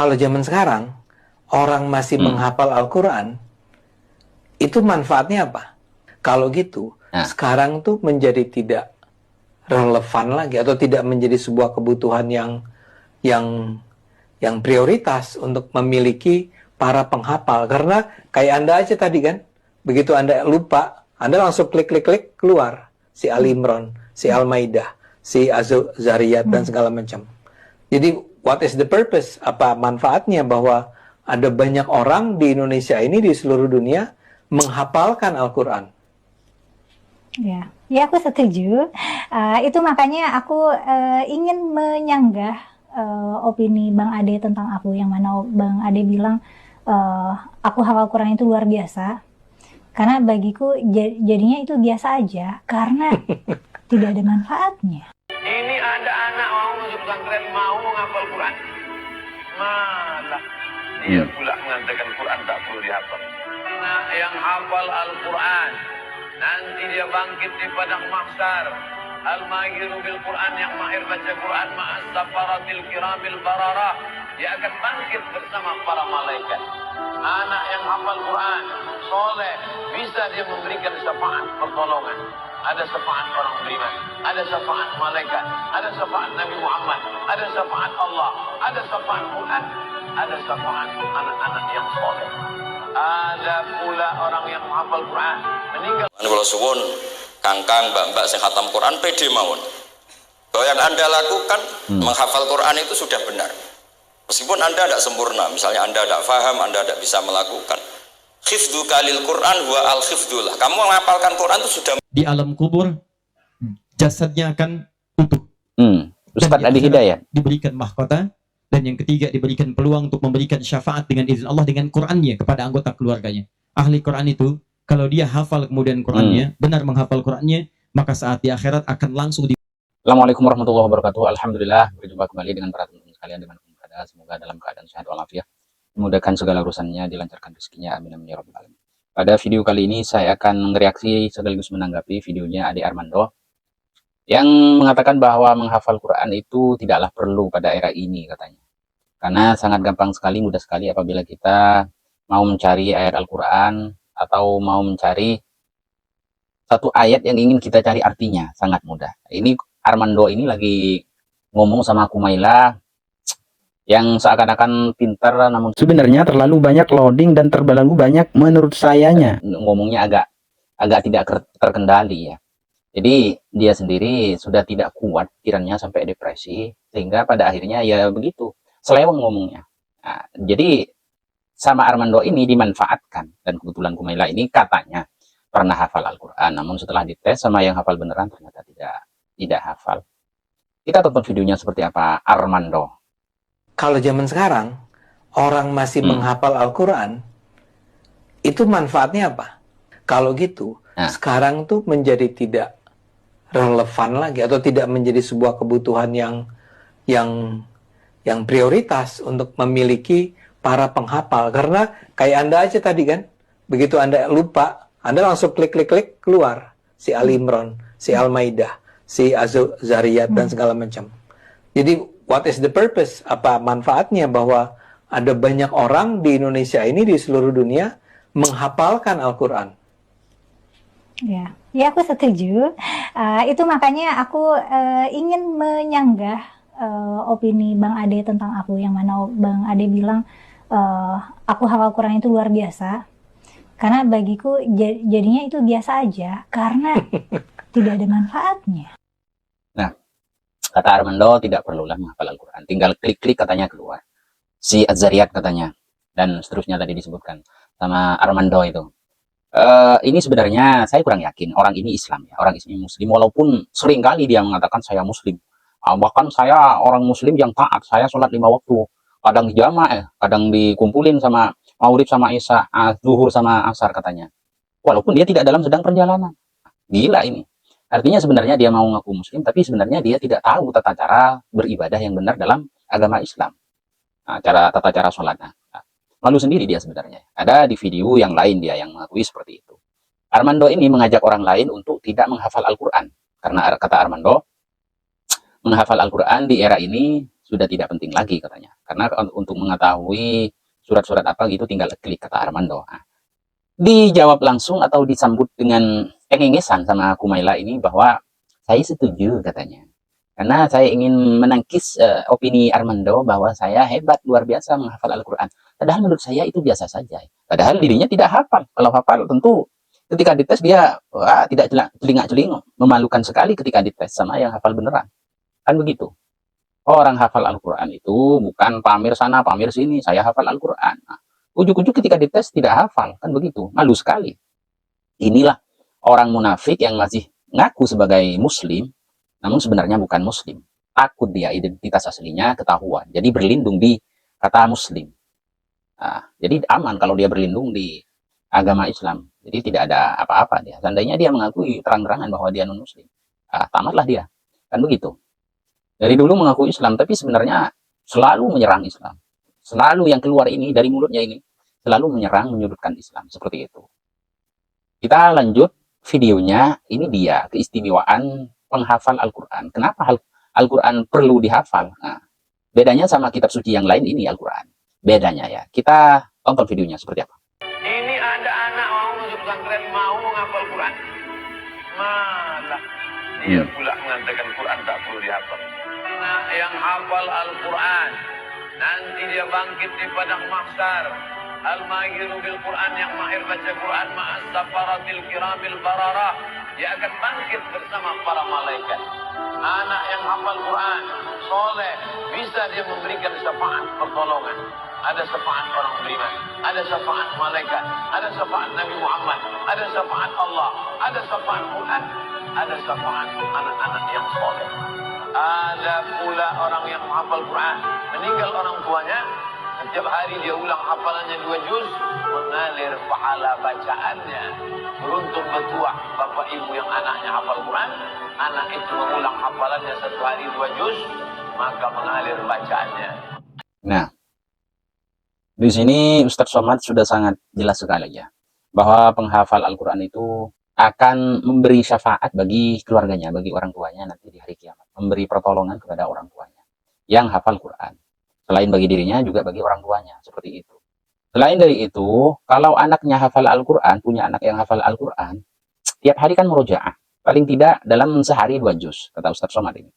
Kalau zaman sekarang, orang masih menghafal Al-Quran, itu manfaatnya apa? Kalau gitu, sekarang tuh menjadi tidak relevan lagi, atau tidak menjadi sebuah kebutuhan yang prioritas untuk memiliki para penghafal. Karena kayak Anda aja tadi kan, begitu Anda lupa, Anda langsung klik-klik-klik, keluar si Ali Imran, si Al-Maidah, si Az-Zariyat, dan segala macam. Jadi, what is the purpose? Apa manfaatnya bahwa ada banyak orang di Indonesia ini, di seluruh dunia, menghafalkan Al-Quran? Ya, aku setuju. Itu makanya aku ingin menyanggah opini Bang Ade tentang aku, yang mana Bang Ade bilang aku hafal Quran itu luar biasa. Karena bagiku jadinya itu biasa aja, karena tidak ada manfaatnya. Ini ada anak mau masuk pesantren, mau menghafal Quran, malah dia pula mengatakan Quran tak perlu dihafal. Anak yang hafal Al-Quran, nanti dia bangkit di padang mahsyar. Al-mahiru bil Quran, yang mahir baca Quran, ma'as safaratil kiramil bararah, dia akan bangkit bersama para malaikat. Anak yang hafal Quran, soleh, bisa dia memberikan syafaat pertolongan. Ada syafaat orang beriman, ada syafaat malaikat, ada syafaat Nabi Muhammad, ada syafaat Allah, ada syafaat Quran, ada syafaat anak-anak yang soleh. Ada pula orang yang menghafal Quran meninggal. Kalau suwun kangkang mbak-mbak sing khatam Quran pede mawon. Bahwa yang Anda lakukan menghafal Quran itu sudah benar. Meskipun Anda tidak sempurna, misalnya Anda tidak paham, Anda tidak bisa melakukan. Khifdu kalil Quran wa al khifdullah. Kamu menghafalkan Quran itu sudah di alam kubur jasadnya akan utuh. Ustaz Adi Hidayat diberikan mahkota, dan yang ketiga diberikan peluang untuk memberikan syafaat dengan izin Allah dengan Qurannya kepada anggota keluarganya. Ahli Quran itu kalau dia hafal kemudian Qurannya, benar menghafal Qurannya, maka saat di akhirat akan langsung di. Assalamualaikum warahmatullahi wabarakatuh. Alhamdulillah, berjumpa kembali dengan para teman-teman sekalian dimanapun berada. Semoga dalam keadaan sehat walafiat, memudahkan segala urusannya, dilancarkan rezekinya, amin amin ya rabbal alamin. Pada video kali ini saya akan mereaksi sekaligus menanggapi videonya Ade Armando yang mengatakan bahwa menghafal Quran itu tidaklah perlu pada era ini katanya. Karena sangat gampang sekali, mudah sekali apabila kita mau mencari ayat Al-Quran atau mau mencari satu ayat yang ingin kita cari artinya, sangat mudah. Ini Armando ini lagi ngomong sama Kumaila yang seakan-akan pintar, namun sebenarnya terlalu banyak loading dan terlalu banyak menurut sayanya. Ngomongnya agak tidak terkendali ya. Jadi dia sendiri sudah tidak kuat pikirannya sampai depresi, sehingga pada akhirnya ya begitu, seleweng ngomongnya. Nah, jadi sama Armando ini dimanfaatkan, dan kebetulan Kumaila ini katanya pernah hafal Al-Quran, namun setelah dites sama yang hafal beneran ternyata tidak hafal. Kita tonton videonya seperti apa Armando. Kalau zaman sekarang, orang masih menghafal Al-Quran, itu manfaatnya apa? Kalau gitu, sekarang tuh menjadi tidak relevan lagi, atau tidak menjadi sebuah kebutuhan yang prioritas untuk memiliki para penghafal. Karena kayak Anda aja tadi kan, begitu Anda lupa, Anda langsung klik-klik-klik, keluar si Ali Imran, si Al-Maidah, si Az-Zariyat, dan segala macam. Jadi, what is the purpose? Apa manfaatnya bahwa ada banyak orang di Indonesia ini, di seluruh dunia, menghafalkan Al-Quran? Ya, aku setuju. Itu makanya aku ingin menyanggah opini Bang Ade tentang aku, yang mana Bang Ade bilang aku hafal Quran itu luar biasa. Karena bagiku jadinya itu biasa aja, karena tidak ada manfaatnya. Nah, kata Armando tidak perlulah menghafal Al-Quran, tinggal klik-klik katanya keluar. Si Az-Zariyat katanya, dan seterusnya tadi disebutkan sama Armando itu. Ini sebenarnya saya kurang yakin orang ini Islam ya, orang Islam Muslim, walaupun sering kali dia mengatakan saya Muslim. Bahkan saya orang Muslim yang taat, saya sholat 5 waktu, kadang di jamaah, kadang dikumpulin sama Maghrib sama Isya, Zuhur sama Asar katanya. Walaupun dia tidak dalam sedang perjalanan. Gila ini. Artinya sebenarnya dia mau ngaku Muslim, tapi sebenarnya dia tidak tahu tata cara beribadah yang benar dalam agama Islam. Tata cara sholatnya. Malu sendiri dia sebenarnya. Ada di video yang lain dia yang mengakui seperti itu. Armando ini mengajak orang lain untuk tidak menghafal Al-Quran. Karena kata Armando, menghafal Al-Quran di era ini sudah tidak penting lagi katanya. Karena untuk mengetahui surat-surat apa gitu tinggal klik, kata Armando. Nah, dijawab langsung atau disambut dengan kengengesan sama Kumaila ini bahwa saya setuju katanya. Karena saya ingin menangkis opini Armando bahwa saya hebat, luar biasa menghafal Al-Quran. Padahal menurut saya itu biasa saja. Padahal dirinya tidak hafal. Kalau hafal tentu ketika dites dia tidak celinga-celing, memalukan sekali ketika dites sama yang hafal beneran. Kan begitu. Orang hafal Al-Quran itu bukan pamer sana, pamer sini, saya hafal Al-Quran. Nah, ujuk-ujuk ketika dites tidak hafal, kan begitu. Malu sekali. Inilah orang munafik yang masih ngaku sebagai muslim, namun sebenarnya bukan muslim. Takut dia identitas aslinya ketahuan. Jadi berlindung di kata muslim. Nah, jadi aman kalau dia berlindung di agama Islam. Jadi tidak ada apa-apa dia. Seandainya dia mengakui terang-terangan bahwa dia non-muslim. Tamatlah dia. Kan begitu. Dari dulu mengaku Islam, tapi sebenarnya selalu menyerang Islam. Selalu yang keluar ini, dari mulutnya ini, selalu menyerang, menyudutkan Islam. Seperti itu. Kita lanjut videonya. Ini dia keistimewaan penghafal Al-Quran. Kenapa Al-Quran perlu dihafal? Nah, bedanya sama kitab suci yang lain ini Al-Quran. Bedanya ya. Kita tonton videonya seperti apa. Ini ada anak mau masuk pesantren mau menghafal Quran. Malah dia pula mengatakan Quran tak perlu dihafal. Anak yang hafal Al-Quran nanti dia bangkit di padang mahsyar. Al-mahiru bil Quran, yang mahir baca Quran, ma'as safaratil kiramil bararah, dia akan bangkit bersama para malaikat. Anak yang hafal Quran, soleh, bisa dia memberikan syafaat pertolongan. Ada syafaat orang beriman, ada syafaat malaikat, ada syafaat Nabi Muhammad, ada syafaat Allah, ada syafaat Quran, ada syafaat anak-anak yang soleh. Ada pula orang yang menghafal Quran, meninggal orang tuanya, setiap hari dia ulang hafalannya 2 juz, mengalir pahala bacaannya. Beruntung betuah bapak ibu yang anaknya hafal Quran, anak itu mengulang hafalannya 1 hari 2 juz, maka mengalir bacaannya. Nah, di sini Ustadz Somad sudah sangat jelas sekali ya, bahwa penghafal Al-Quran itu akan memberi syafaat bagi keluarganya, bagi orang tuanya nanti di hari kiamat. Memberi pertolongan kepada orang tuanya yang hafal Quran. Selain bagi dirinya, juga bagi orang tuanya. Seperti itu. Selain dari itu, kalau anaknya hafal Al-Quran, punya anak yang hafal Al-Quran, tiap hari kan murojaah. Paling tidak dalam sehari 2 juz, kata Ustadz Somad ini.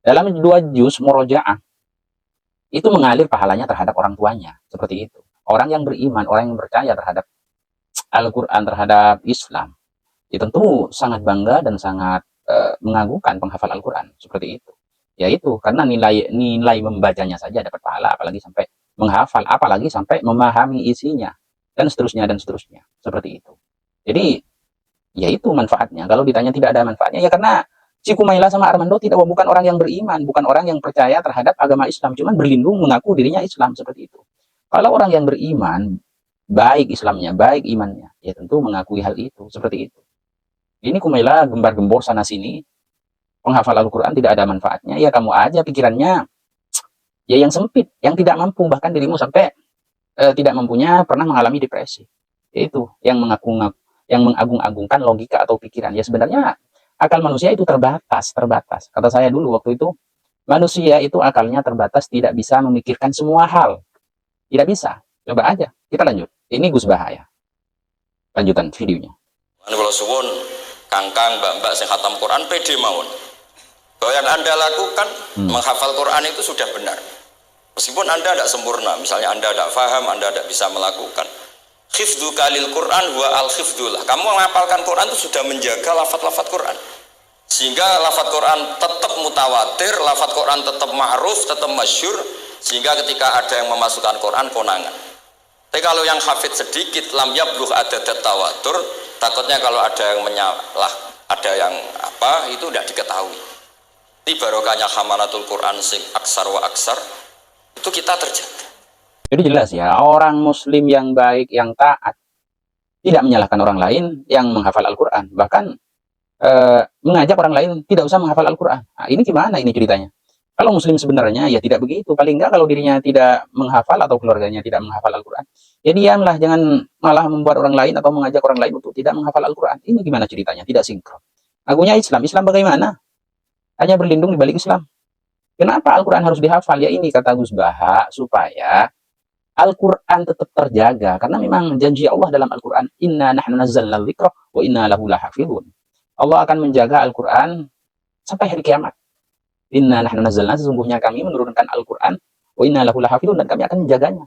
Dalam 2 juz murojaah, itu mengalir pahalanya terhadap orang tuanya. Seperti itu. Orang yang beriman, orang yang percaya terhadap Al-Quran, terhadap Islam, ya tentu sangat bangga dan sangat mengagungkan penghafal Al-Quran. Seperti itu. Yaitu karena nilai membacanya saja dapat pahala, apalagi sampai menghafal, apalagi sampai memahami isinya, dan seterusnya, seperti itu. Jadi, ya itu manfaatnya. Kalau ditanya tidak ada manfaatnya, ya karena si Kumaila sama Armando bukan orang yang beriman, bukan orang yang percaya terhadap agama Islam, cuman berlindung mengaku dirinya Islam, seperti itu. Kalau orang yang beriman, baik Islamnya, baik imannya, ya tentu mengakui hal itu, seperti itu. Ini Kumaila gembar-gembor sana-sini, penghafal Al-Quran tidak ada manfaatnya, ya kamu aja pikirannya ya yang sempit, yang tidak mampu, bahkan dirimu sampai tidak mampunya pernah mengalami depresi. Itu yang mengagung-agungkan logika atau pikiran. Ya sebenarnya akal manusia itu terbatas. Kata saya dulu waktu itu, manusia itu akalnya terbatas, tidak bisa memikirkan semua hal. Tidak bisa. Coba aja. Kita lanjut. Ini Gus Bahaya. Lanjutan videonya. Kalau suwun kangkang mbak-mbak sing khatam Quran pede mawon. Bahwa yang Anda lakukan menghafal Quran itu sudah benar. Meskipun Anda tidak sempurna, misalnya Anda tidak paham, Anda tidak bisa melakukan. Hifdzu kalil Quran wa al-hifdzulah. Kamu menghafalkan Quran itu sudah menjaga lafaz-lafaz Quran. Sehingga lafaz Quran tetap mutawatir, lafaz Quran tetap ma'ruf, tetap masyhur, sehingga ketika ada yang memasukkan Quran konangan. Tapi kalau yang hafid sedikit, lam yablugh adadat tawatur, takutnya kalau ada yang menyalah, ada yang apa, itu tidak diketahui. Di barokahnya hamalatul Quran sing aksar wa aksar, itu kita terjaga. Jadi jelas ya, orang muslim yang baik, yang taat, tidak menyalahkan orang lain yang menghafal Al-Quran. Bahkan mengajak orang lain tidak usah menghafal Al-Quran. Nah, ini gimana ini ceritanya? Kalau muslim sebenarnya ya tidak begitu. Paling enggak kalau dirinya tidak menghafal atau keluarganya tidak menghafal Al-Quran, ya diamlah, jangan malah membuat orang lain atau mengajak orang lain untuk tidak menghafal Al-Quran. Ini gimana ceritanya? Tidak sinkron. Agungnya Islam bagaimana? Hanya berlindung di balik Islam. Kenapa Al-Quran harus dihafal? Ya ini kata Gus Baha, supaya Al-Quran tetap terjaga. Karena memang janji Allah dalam Al-Quran, inna nahnu nazzalna dzikra wa inna lahu lahafizun. Allah akan menjaga Al-Quran sampai hari kiamat. Inna nahnu nazzalna, sesungguhnya kami menurunkan Al-Quran, wa inna lahu lahafizun, dan kami akan menjaganya.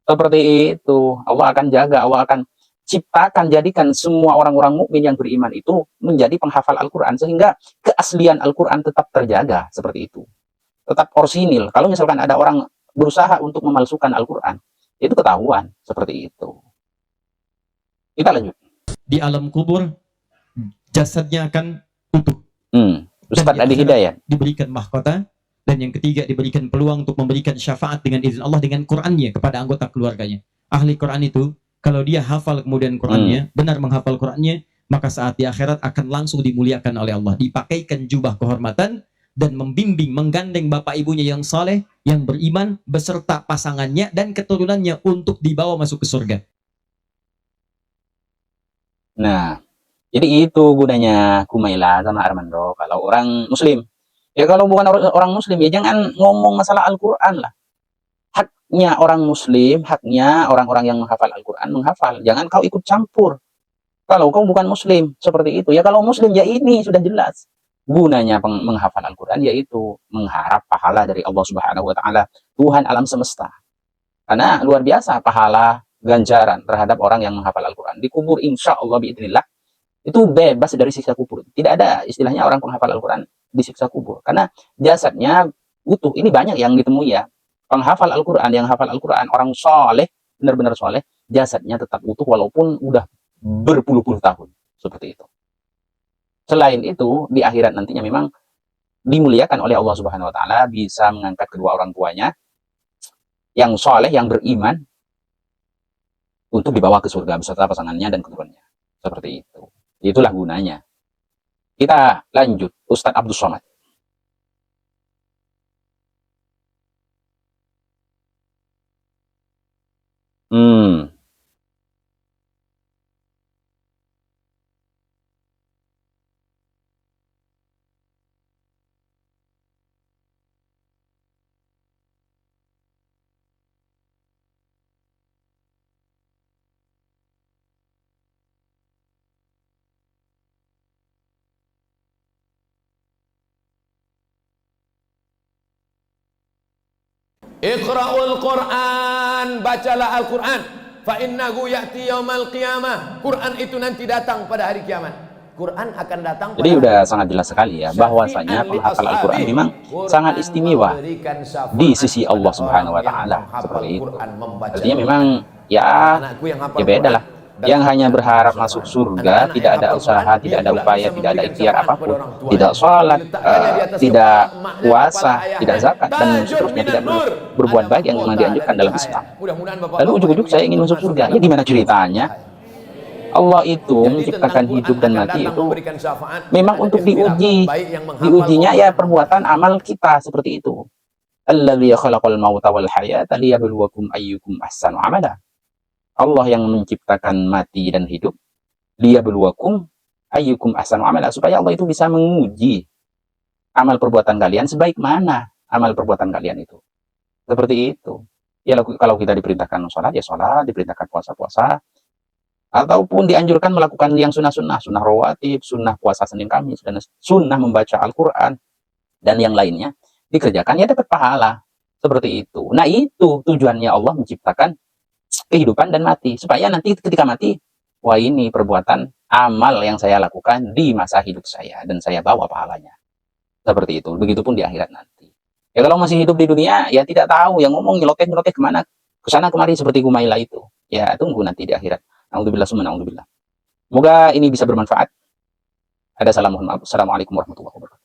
Seperti itu, Allah akan jaga, Allah akan ciptakan, jadikan semua orang-orang mukmin yang beriman itu menjadi penghafal Al-Quran, sehingga keaslian Al-Quran tetap terjaga, seperti itu. Tetap orsinil. Kalau misalkan ada orang berusaha untuk memalsukan Al-Quran, itu ketahuan, seperti itu. Kita lanjut. Di alam kubur, jasadnya akan utuh. Ustaz Adi Hidayat. Diberikan mahkota. Dan yang ketiga, diberikan peluang untuk memberikan syafaat dengan izin Allah dengan Qur'annya kepada anggota keluarganya. Ahli Qur'an itu, kalau dia hafal kemudian Qur'annya, benar menghafal Qur'annya, maka saat di akhirat akan langsung dimuliakan oleh Allah. Dipakaikan jubah kehormatan, dan membimbing, menggandeng bapak ibunya yang saleh, yang beriman, beserta pasangannya dan keturunannya untuk dibawa masuk ke surga. Nah, jadi itu gunanya Kumaila sama Armando. Kalau orang Muslim, ya kalau bukan orang Muslim, ya jangan ngomong masalah Al-Quran lah. Haknya orang Muslim, haknya orang-orang yang menghafal Al-Quran, menghafal. Jangan kau ikut campur. Kalau kau bukan Muslim, seperti itu. Ya kalau Muslim, ya ini sudah jelas. Gunanya menghafal Al-Quran yaitu mengharap pahala dari Allah Subhanahu wa Ta'ala, Tuhan alam semesta. Karena luar biasa pahala ganjaran terhadap orang yang menghafal Al-Quran. Di kubur, insya Allah biidznillah, itu bebas dari siksa kubur. Tidak ada istilahnya orang penghafal Al-Quran disiksa kubur. Karena jasadnya utuh. Ini banyak yang ditemui ya. Penghafal Al-Quran, yang hafal Al-Quran, orang soleh, benar-benar soleh, jasadnya tetap utuh walaupun udah berpuluh-puluh tahun. Seperti itu. Selain itu, di akhirat nantinya memang dimuliakan oleh Allah Subhanahu wa Ta'ala, bisa mengangkat kedua orang tuanya yang soleh, yang beriman, untuk dibawa ke surga beserta pasangannya dan keturunannya. Seperti itu. Itulah gunanya. Kita lanjut, Ustadz Abdul Somad. Iqra'ul Quran, bacalah Al-Quran. Fa innahu ya'ti yaumal qiyamah. Quran itu nanti datang pada hari kiamat. Quran akan datang pada. Jadi udah sangat jelas sekali ya, bahwasanya penghafal Al-Quran memang sangat istimewa di sisi Allah Subhanahu wa Ta'ala. Seperti itu. Artinya memang ya beda lah. Yang hanya berharap masuk surga, tidak ada usaha, tidak ada upaya, tidak ada ikhtiar apapun, tidak sholat, tidak puasa, tidak zakat, dan seterusnya, tidak berbuat baik yang memang dianjurkan dalam Islam. Lalu ujuk-ujuk saya ingin masuk surga, ya gimana ceritanya? Allah itu menciptakan hidup dan mati itu memang untuk diuji. Diujinya ya perbuatan amal kita, seperti itu. Alladzi khalaqal mauta wal hayata liyabluwakum ayyukum ahsanu amala. Allah yang menciptakan mati dan hidup, liyabluwakum ayyukum ahsanu amala, supaya Allah itu bisa menguji amal perbuatan kalian sebaik mana amal perbuatan kalian itu. Seperti itu. Ya kalau kita diperintahkan sholat, ya sholat, diperintahkan puasa, ataupun dianjurkan melakukan yang sunnah-sunnah, sunnah rawatib, sunnah puasa Senin Kamis, dan sunnah membaca Al-Quran, dan yang lainnya, dikerjakan ya dapat pahala. Seperti itu. Nah itu tujuannya Allah menciptakan kehidupan dan mati, supaya nanti ketika mati, wah ini perbuatan amal yang saya lakukan di masa hidup saya, dan saya bawa pahalanya. Seperti itu. Begitupun di akhirat nanti. Ya kalau masih hidup di dunia, ya tidak tahu, yang ngomong nyeloteh kemana, kesana kemari seperti Kumaila itu. Ya tunggu nanti di akhirat. Alhamdulillah summa alhamdulillah. Semoga ini bisa bermanfaat. Ada salam, mohon maaf. Assalamualaikum warahmatullahi wabarakatuh.